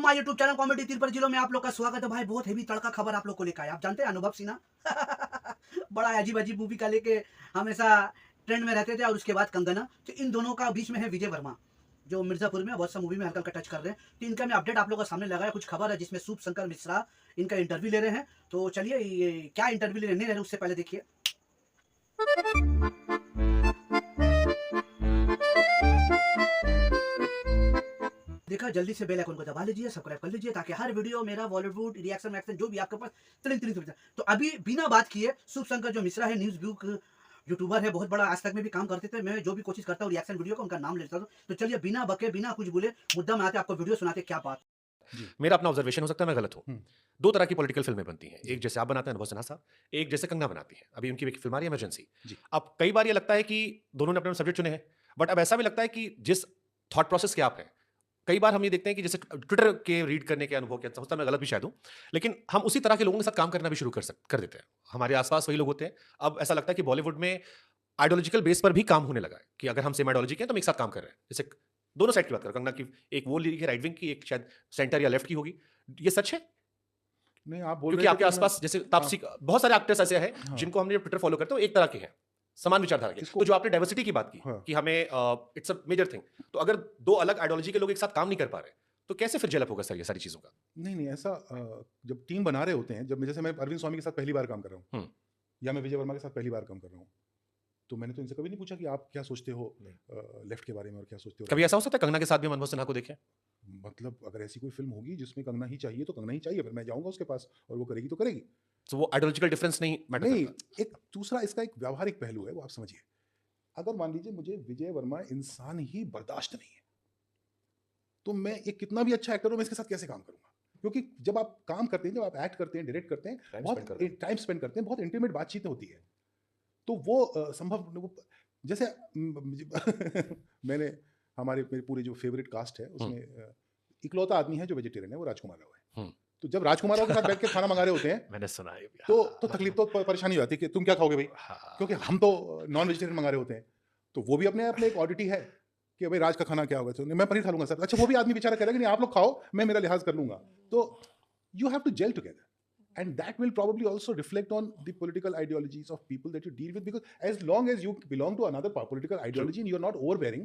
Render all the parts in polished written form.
My YouTube channel comedy तीर पर जिलों में आप लोग का स्वागत है भाई। बहुत हेवी तड़का खबर आप लोग को लेकर आए। आप जानते हैं अनुभव सिन्हा बड़ा अजीब अजीब मूवी का लेके हमेशा ट्रेंड में रहते थे। और उसके बाद कंगना, तो इन दोनों का बीच में है विजय वर्मा, जो मिर्जापुर में बहुत सा मूवी में हल्का हल्का टच कर रहे हैं। तो इनका मैं अपडेट आप लोगों के सामने लगाया। कुछ खबर है जिसमें शुभ शंकर मिश्रा इनका इंटरव्यू ले रहे हैं। तो चलिए ये क्या इंटरव्यू लेने नहीं रहे उससे पहले देखिए। देखा, जल्दी से बेल आइकन को दबा लीजिए, सब्सक्राइब कर लीजिए ताकि हर वीडियो मेरा बॉलीवुड रिएक्शन वैक्शन जो भी आपके पास तुरंत तुरंत मिल जाए। तो अभी बिना बात किए शुभ शंकर जो मिश्रा है, न्यूज ब्यूक यूट्यूबर है, बहुत बड़ा, आज तक में भी काम करते थे। मैं जो भी कोशिश करता हूँ रिएक्शन वीडियो का उनका नाम लेता हूँ। तो चलिए बिना बके बिना कुछ बोले मुद्दा में आते, आपको वीडियो सुनाते क्या बात। मेरा अपना ऑब्जर्वेशन हो सकता है, मैं गलत हूँ। दो तरह की पॉलिटिकल फिल्में बनती हैं, एक जैसे आप बनाते हैं अनुभव सिन्हा साहब, एक जैसे कंगना बनाती है। अभी उनकी एक फिल्म आ रही है इमरजेंसी। अब कई बार ये लगता है कि दोनों ने अपने सब्जेक्ट चुने हैं, बट अब ऐसा भी लगता है कि जिस थॉट प्रोसेस के आप हैं, कई बार हम ये देखते हैं कि जैसे ट्विटर के रीड करने के अनुभव के होता है, मैं गलत भी शायद हूँ, लेकिन हम उसी तरह के लोगों के साथ काम करना भी शुरू कर देते हैं। हमारे आसपास वही लोग होते हैं। अब ऐसा लगता है कि बॉलीवुड में आइडियोलॉजिकल बेस पर भी काम होने लगा है कि अगर हम सेम आइडियोलॉजी के हैं तो हम एक साथ काम कर रहे हैं। जैसे दोनों साइड की बात करें, कंगना की एक वो लीग है राइट विंग की, एक शायद सेंटर या लेफ्ट की होगी। ये सच है? नहीं, आप बोल क्योंकि रहे थे आपके कि आसपास जैसे तापसी, बहुत सारे एक्टर्स ऐसे हैं जिनको हमने ट्विटर फॉलो करते हैं, वो एक तरह के हैं, समान विचारधारा के। तो जो आपने डाइवर्सिटी की बात की कि हमें इट्स अ मेजर थिंग, तो अगर दो अलग आइडियोलॉजी के लोग एक साथ काम नहीं कर पा रहे तो कैसे फिर जेल अप होगा सर ये सारी चीजों का? नहीं, ऐसा जब टीम बना रहे होते हैं, जब जैसे मैं अरविंद स्वामी के साथ पहली बार काम कर रहा हूँ या मैं विजय वर्मा के साथ पहली बार काम कर रहा हूँ, तो मैंने तो इनसे कभी नहीं पूछा कि आप क्या सोचते हो लेफ्ट के बारे में और क्या सोचते हो। कभी ऐसा हो सकता है कंगना के साथ भी अनुभव सिन्हा को देखें? मतलब अगर ऐसी कोई फिल्म होगी जिसमें कंगना ही चाहिए तो कंगना ही चाहिए, फिर मैं जाऊंगा उसके पास और वो करेगी तो करेगी। तो वो आइडियोलॉजिकल डिफरेंस नहीं मैटर नहीं, करता? एक दूसरा इसका एक व्यावहारिक पहलू है, वो आप समझिए। अगर मान लीजिए मुझे विजय वर्मा इंसान ही बर्दाश्त नहीं है, तो मैं एक कितना भी अच्छा एक्टर हूं, मैं इसके साथ कैसे काम करूंगा? क्योंकि जब आप काम करते हैं, जब आप एक्ट करते हैं, डायरेक्ट करते हैं, बहुत टाइम स्पेंड करते हैं, बहुत इंटीमेट बातचीत होती है, तो वो संभव जैसे मैंने मेरे पूरे जो फेवरेट कास्ट है उसमें इकलौता आदमी है जो वेजिटेरियन है, वो राजकुमार राव है। तो जब राजकुमार राव के साथ बैठ के खाना मंगा रहे होते हैं मैंने सुना है तो तकलीफ तो परेशानी हो जाती है कि तुम क्या खाओगे भाई, क्योंकि हम तो नॉन वेजिटेरियन मंगा रहे होते हैं। तो वो भी अपने अपने एक ऑडिटी है कि भाई राज का खाना क्या होगा, तो मैं पनीर खा लूंगा सर। अच्छा, वो भी आदमी बेचारा कह रहा है कि नहीं आप लोग खाओ, मैं मेरा लिहाज कर लूंगा। तो you have to gel together, and that will probably also reflect on the political ideologies of people that you deal with, because as long as you belong to another political ideology and you're not overbearing,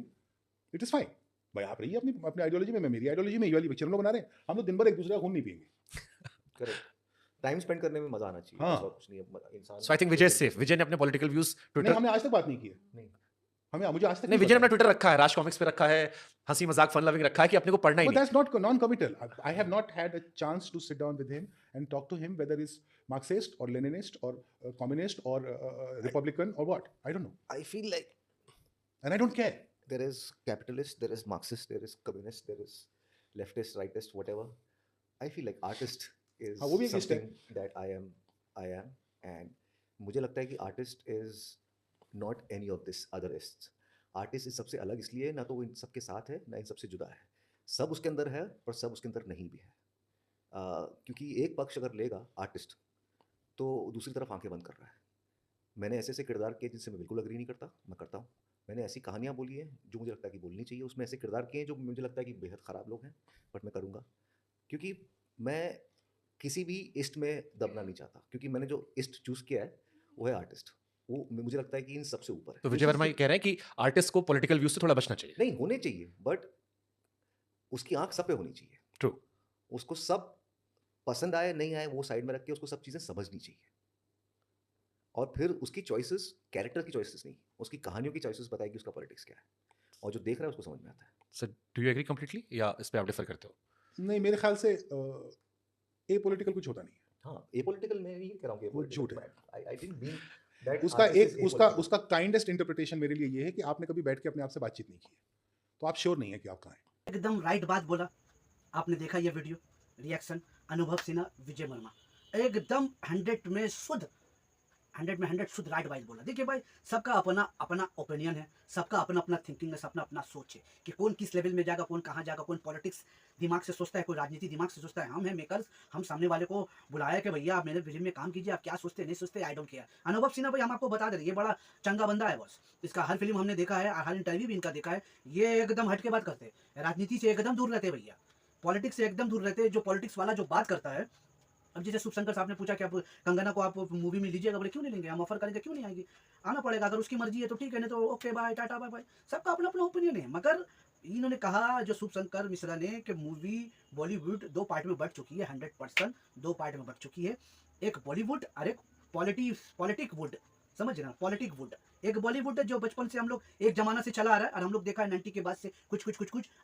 it is fine. भाई आप रहिए अपनी अपनी ideology में, मैं मेरी ideology में, ये वाली पिक्चर हम लोग बना रहे हैं, हम लोग दिन भर एक दूसरे का खून नहीं पिएंगे। करेक्ट, टाइम स्पेंड करने में मजा आना चाहिए। हाँ। और कुछ नहीं, इंसान। So I think Vijay is safe. Vijay ने अपने पॉलिटिकल व्यूज ट्विटर, हमने आज तक बात नहीं की है। नहीं, मुझे आज तक नहीं, विजय ने अपना ट्विटर रखा है, राज कॉमिक्स पे रखा है, हंसी मजाक फन लविंग रखा है कि अपने को पढ़ना ही नहीं। That's not non-committal. I have not had a chance to sit down with him and talk to him whether he's Marxist or Leninist or communist or Republican or what. I don't know. I feel like And I don't care. there is capitalist, there is Marxist, there is communist, there is leftist, rightist, whatever. I feel like artist is वो भी एक list है। something that I am, and मुझे लगता है कि artist is not any of this otherists. Artist इस सबसे अलग इसलिए, ना तो वो इन सबके साथ है ना इन सबसे जुदा है। सब उसके अंदर है पर सब उसके अंदर नहीं भी है। क्योंकि एक पक्ष अगर लेगा आर्टिस्ट तो दूसरी तरफ आंखें बंद कर रहा है। मैंने ऐसे ऐसे किरदार किए जिनसे मैं बिल्कुल अग्री नहीं करता, मैं करता हूँ। मैंने ऐसी कहानियाँ बोली हैं जो मुझे लगता है कि बोलनी चाहिए, उसमें ऐसे किरदार किए हैं जो मुझे लगता है कि बेहद ख़राब लोग हैं, बट मैं करूँगा क्योंकि मैं किसी भी इस्ट में दबना नहीं चाहता। क्योंकि मैंने जो इस्ट चूज़ किया है वो है आर्टिस्ट। वो मुझे लगता है कि इन सबसे ऊपर है। तो विजय वर्मा ये कह रहे हैं कि आर्टिस्ट को पॉलिटिकल व्यूज से थोड़ा बचना चाहिए। नहीं, होने चाहिए, बट उसकी आंख सब पे होनी चाहिए। ट्रू। उसको सब पसंद आए नहीं आए वो साइड में रख के उसको सब चीजें समझनी चाहिए, और फिर उसकी चॉइसेस कैरेक्टर की चॉइसेस नहीं, उसकी कहानियों की चॉइसेस बताएगी उसका पॉलिटिक्स क्या है, और जो देख रहा है उसको समझ में आता है। Sir do you agree completely या इस पे आप डिफर करते हो? नहीं, मेरे ख्याल से ए पॉलिटिकल कुछ होता नहीं है। हाँ, ए पॉलिटिकल मैं ये कह रहा हूँ कि वो झूठ है। I didn't mean that. उसका काइंडेस्ट इंटरप्रिटेशन मेरे लिए ये है कि आपने कभी बैठ के अपने आप से बातचीत नहीं की है, तो आप श्योर नहीं है कि आप कहाँ हैं। एकदम राइट बात बोला आपने। देखा ये वीडियो रिएक्शन अनुभव सिन्हा विजय वर्मा, एकदम 100 में 100 शुद्ध राइट वाइज बोला। देखिए भाई, सबका अपना अपना ओपिनियन है, सबका अपना अपना थिंकिंग है, सबका अपना सोच है कि कौन किस लेवल में जाएगा, कौन कहाँ जाएगा, कौन पॉलिटिक्स दिमाग से सोचता है, कोई राजनीति दिमाग से सोचता है। हम हैं मेकर्स, हम सामने वाले को बुलाया कि भैया आप मेरे फिल्म में काम कीजिए, आप क्या सोचते नहीं सोचते, आई डोंट केयर। अनुभव सिन्हा भाई हम आपको बता दे रहे, ये बड़ा चंगा बंदा है बॉस। इसका हर फिल्म हमने देखा है, हर इंटरव्यू भी इनका देखा है। ये एकदम हट के बात करते हैं, राजनीति से एकदम दूर रहते भैया। पॉलिटिक्स से एकदम दूर रहते हैं। जो पॉलिटिक्स वाला जो बात करता है, अब जैसे शुभ शंकर साहब ने पूछा कि आप कंगना को आप मूवी में लीजिएगा, बोले क्यों नहीं लेंगे, हम ऑफर करेंगे, क्यों नहीं आएगी, आना पड़ेगा, अगर उसकी मर्जी है तो ठीक है, नहीं तो okay bye tata bye bye. सबका अपना अपना ओपिनियन है। मगर इन्होंने कहा जो शुभ शंकर मिश्रा ने कि मूवी बॉलीवुड 2 पार्ट में बट चुकी है, 100% 2 पार्ट में बट चुकी है, एक बॉलीवुड और एक पॉलिटिक वुड, समझ रहे ना, पॉलिटिक वुड। एक बॉलीवुड जो बचपन से हम लोग एक जमाना से चला आ रहा है और हम लोग देखा है 90 के बाद से कुछ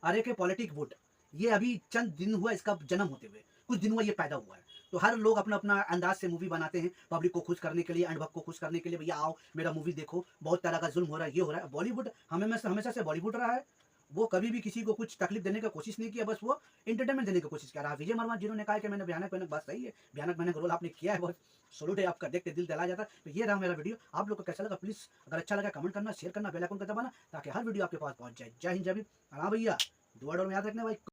और एक है पॉलिटिक वुड। ये अभी चंद दिन हुआ इसका जन्म होते हुए, कुछ दिन हुआ ये पैदा हुआ है। तो हर लोग अपना अपना अंदाज से मूवी बनाते हैं पब्लिक को खुश करने के लिए, अनुभव को खुश करने के लिए, भैया आओ मेरा मूवी देखो, बहुत तरह का जुल्म हो रहा है, ये हो रहा है। बॉलीवुड हमेशा से बॉलीवुड रहा है, वो कभी भी किसी को कुछ तकलीफ देने की कोशिश नहीं किया, बस वो एंटरटेनमेंट देने की कोशिश कर रहा है। विजय वर्मा जिन्होंने कहा कि मैंने भयानक बात सही है, भयानक रोल आपने किया है, बहुत सलूट है आपका, देखते दिल दहला जाता है। तो ये रहा मेरा वीडियो, आप लोग को कैसा लगा प्लीज अगर अच्छा लगा कमेंट करना, शेयर करना, बेल आइकन का दबाना ताकि हर वीडियो आपके पास पहुंच जाए। जय हिंद जय भीम। हाँ भैया दुआ डोर में याद रखना भाई।